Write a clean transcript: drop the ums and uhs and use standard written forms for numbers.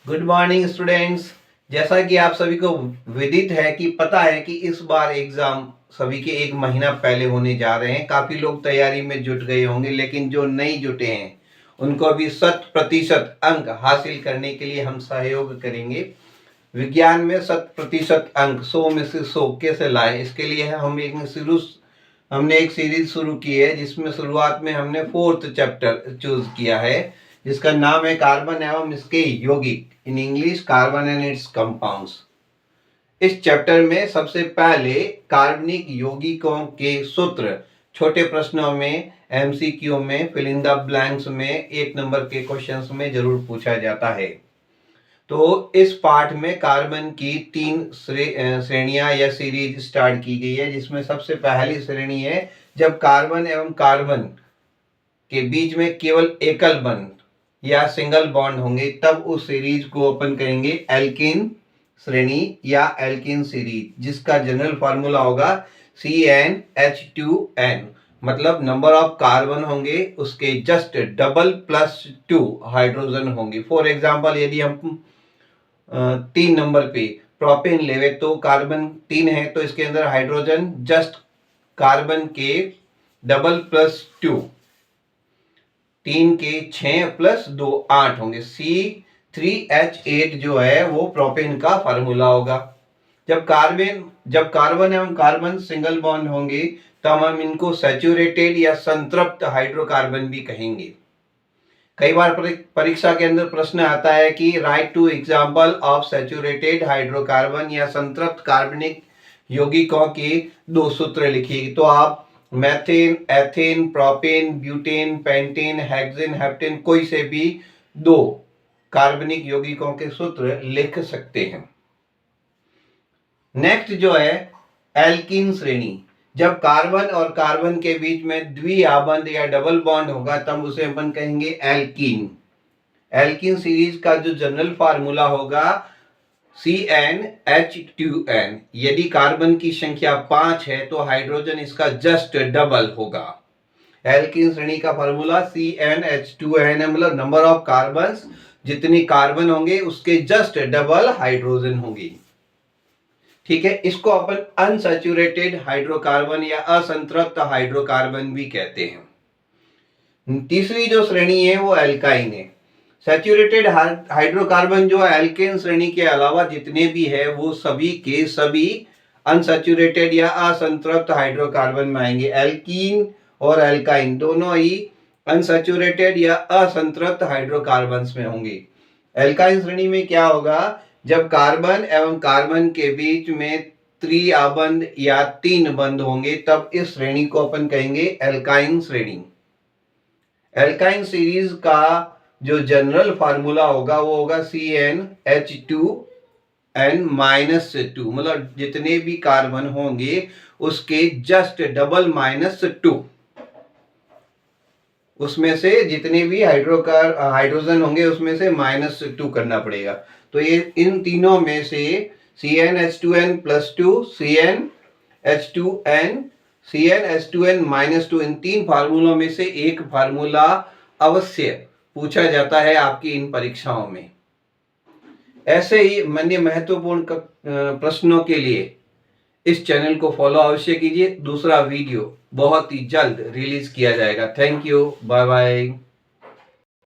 Good morning students. जैसा कि आप सभी को विदित है कि पता है कि इस बार एग्जाम सभी के एक महीना पहले होने जा रहे हैं। काफी लोग तैयारी में जुट गए होंगे, लेकिन जो नहीं जुटे हैं उनको भी 100% अंक हासिल करने के लिए हम सहयोग करेंगे। विज्ञान में 100% अंक 100 में से 100 कैसे लाए, इसके लिए हमने एक सीरीज शुरू की है, जिसमें शुरुआत में हमने 4th चैप्टर चूज किया है, जिसका नाम है कार्बन एवं इसके यौगिक, in English carbon and it's compounds. इस चैप्टर में सबसे पहले कार्बनिक यौगिकों के सूत्र छोटे प्रश्नों में, एमसीक्यू में, फिल इन द ब्लैंक्स में, 1 नंबर के क्वेश्चंस में जरूर पूछा जाता है। तो इस पाठ में कार्बन की 3 श्रेणियां या सीरीज स्टार्ट की गई है, जिसमें सबसे पहली श्रेणी है जब कार्बन एवं कार्बन के बीच में केवल एकल बंध या सिंगल बॉन्ड होंगे, तब उस सीरीज को ओपन करेंगे एल्किन श्रेणी या एल्किन सीरीज, जिसका जनरल फार्मूला होगा CnH2n। मतलब नंबर ऑफ कार्बन होंगे उसके जस्ट डबल +2 हाइड्रोजन होंगे। फॉर एग्जांपल, यदि हम 3 नंबर पे प्रोपेन लेवे तो कार्बन 3 है, तो इसके अंदर हाइड्रोजन जस्ट कार्बन के डबल +2, 3 के 6 + 2 8 होंगे। C3H8 जो है वो प्रोपेन का फार्मूला होगा। जब कार्बन एवं कार्बन सिंगल बॉन्ड होंगे तब हम इनको सैचुरेटेड या संतृप्त हाइड्रोकार्बन भी कहेंगे। कई बार परीक्षा के अंदर प्रश्न आता है कि right 2 example of saturated hydrocarbon या संतृप्त कार्बनिक यौगिकों के 2 सूत्र लिखिए। तो आप methane, ethane, propane, butane, pentane, hexane, heptane, कोई से भी 2 कार्बनिक यौगिकों के सूत्र लिख सकते हैं। नेक्स्ट जो है एल्कीन श्रेणी। जब कार्बन और कार्बन के बीच में द्विआबंध या डबल बॉन्ड होगा तब उसे अपन कहेंगे एल्कीन। एल्कीन सीरीज का जो जनरल फार्मूला होगा CnH2n। यदि कार्बन की संख्या 5 है तो हाइड्रोजन इसका जस्ट डबल होगा। एल्कीन श्रेणी का फार्मूला CnH2n, मतलब नंबर ऑफ कार्बन, जितने कार्बन होंगे उसके जस्ट डबल हाइड्रोजन होंगे। ठीक है, इसको अपन अनसैचुरेटेड हाइड्रोकार्बन या असंतृप्त हाइड्रोकार्बन भी कहते हैं। तीसरी जो श्रेणी है वो एल्काइन है। सैचुरेटेड हाइड्रोकार्बन जो एल्केन श्रेणी के अलावा जितने भी है वो सभी के सभी अनसैचुरेटेड या असंतृप्त हाइड्रोकार्बन में आएंगे। एल्कीन और एल्काइन दोनों ही अनसैचुरेटेड या असंतृप्त हाइड्रोकार्बन्स में होंगे। एल्काइन श्रेणी में क्या होगा, जब कार्बन एवं कार्बन के बीच में त्रिआबंध या 3 बंध होंगे तब इस श्रेणी को अपन कहेंगे एल्काइन श्रेणी। एल्काइन सीरीज का जो जनरल फार्मूला होगा वो होगा CnH2n-2, मतलब जितने भी कार्बन होंगे उसके जस्ट डबल -2, उसमें से जितने भी हाइड्रोजन होंगे उसमें से -2 करना पड़ेगा। तो ये इन तीनों में से CnH2n+2, CnH2n-2, इन 3 फार्मूलों में से एक फार्मूला अवश्य पूछा जाता है आपकी इन परीक्षाओं में। ऐसे ही अन्य महत्वपूर्ण प्रश्नों के लिए इस चैनल को फॉलो अवश्य कीजिए। दूसरा वीडियो बहुत ही जल्द रिलीज किया जाएगा। Thank you, bye bye.